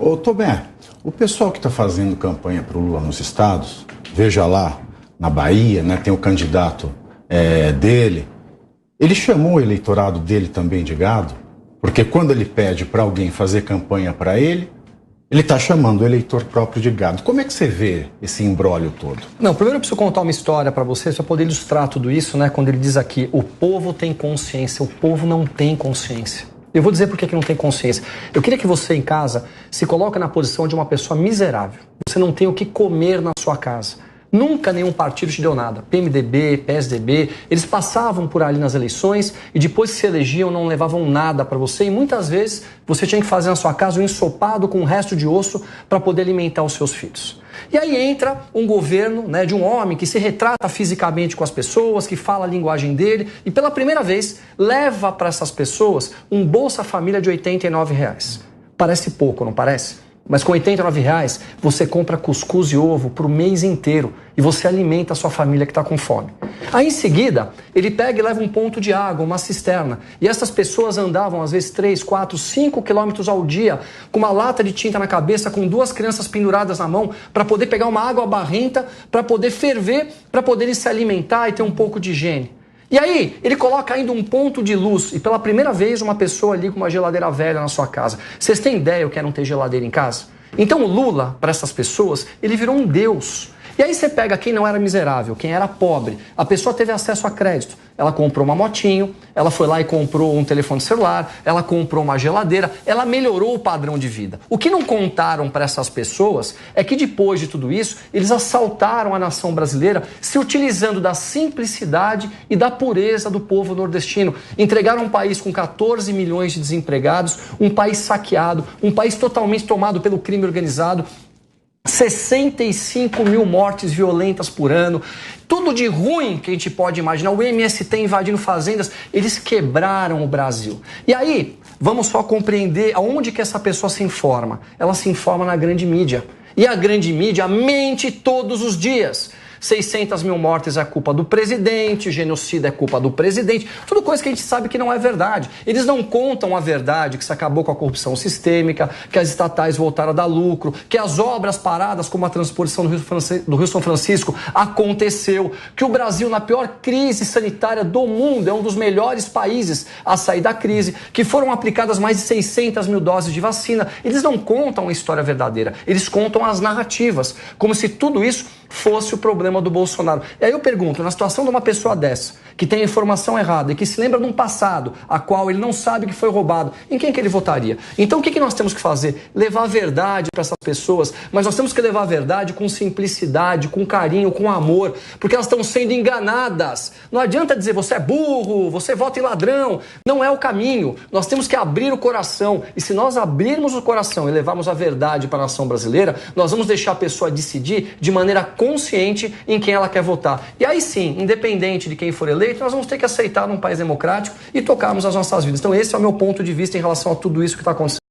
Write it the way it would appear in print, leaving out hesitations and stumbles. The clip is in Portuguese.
Ô, Tomé, o pessoal que está fazendo campanha para o Lula nos estados, veja lá, na Bahia, né, tem o candidato dele, ele chamou o eleitorado dele também de gado, porque quando ele pede para alguém fazer campanha para ele está chamando o eleitor próprio de gado. Como é que você vê esse imbróglio todo? Não, primeiro eu preciso contar uma história para vocês para poder ilustrar tudo isso, né? Quando ele diz aqui, o povo tem consciência, o povo não tem consciência. Eu vou dizer por que não tem consciência. Eu queria que você em casa se coloque na posição de uma pessoa miserável. Você não tem o que comer na sua casa. Nunca nenhum partido te deu nada. PMDB, PSDB, eles passavam por ali nas eleições e depois que se elegiam não levavam nada para você. E muitas vezes você tinha que fazer na sua casa um ensopado com um resto de osso para poder alimentar os seus filhos. E aí entra um governo, né, de um homem que se retrata fisicamente com as pessoas, que fala a linguagem dele e pela primeira vez leva para essas pessoas um Bolsa Família de R$89. Parece pouco, não parece? Mas com R$89 você compra cuscuz e ovo por mês inteiro e você alimenta a sua família que está com fome. Aí em seguida, ele pega e leva um ponto de água, uma cisterna. E essas pessoas andavam às vezes 3, 4, 5 quilômetros ao dia com uma lata de tinta na cabeça, com 2 crianças penduradas na mão para poder pegar uma água barrenta, para poder ferver, para poderem se alimentar e ter um pouco de higiene. E aí, ele coloca ainda um ponto de luz e pela primeira vez uma pessoa ali com uma geladeira velha na sua casa. Vocês têm ideia o que é não ter geladeira em casa? Então o Lula, para essas pessoas, ele virou um deus. E aí você pega quem não era miserável, quem era pobre. A pessoa teve acesso a crédito. Ela comprou uma motinho, ela foi lá e comprou um telefone celular, ela comprou uma geladeira, ela melhorou o padrão de vida. O que não contaram para essas pessoas é que depois de tudo isso, eles assaltaram a nação brasileira se utilizando da simplicidade e da pureza do povo nordestino. Entregaram um país com 14 milhões de desempregados, um país saqueado, um país totalmente tomado pelo crime organizado, 65 mil mortes violentas por ano, tudo de ruim que a gente pode imaginar, o MST invadindo fazendas, eles quebraram o Brasil. E aí, vamos só compreender aonde que essa pessoa se informa. Ela se informa na grande mídia. E a grande mídia mente todos os dias. 600 mil mortes é culpa do presidente, genocídio é culpa do presidente, tudo coisa que a gente sabe que não é verdade. Eles não contam a verdade, que se acabou com a corrupção sistêmica, que as estatais voltaram a dar lucro, que as obras paradas, como a transposição do Rio São Francisco, aconteceu, que o Brasil, na pior crise sanitária do mundo, é um dos melhores países a sair da crise, que foram aplicadas mais de 600 mil doses de vacina. Eles não contam a história verdadeira, eles contam as narrativas, como se tudo isso fosse o problema do Bolsonaro. E aí eu pergunto, na situação de uma pessoa dessa, que tem a informação errada e que se lembra de um passado a qual ele não sabe que foi roubado, em quem que ele votaria? Então o que nós temos que fazer? Levar a verdade para essas pessoas, mas nós temos que levar a verdade com simplicidade, com carinho, com amor, porque elas estão sendo enganadas. Não adianta dizer você é burro, você vota em ladrão, não é o caminho. Nós temos que abrir o coração, e se nós abrirmos o coração e levarmos a verdade para a nação brasileira, nós vamos deixar a pessoa decidir de maneira consciente em quem ela quer votar. E aí sim, independente de quem for eleito, nós vamos ter que aceitar num país democrático e tocarmos as nossas vidas. Então esse é o meu ponto de vista em relação a tudo isso que está acontecendo.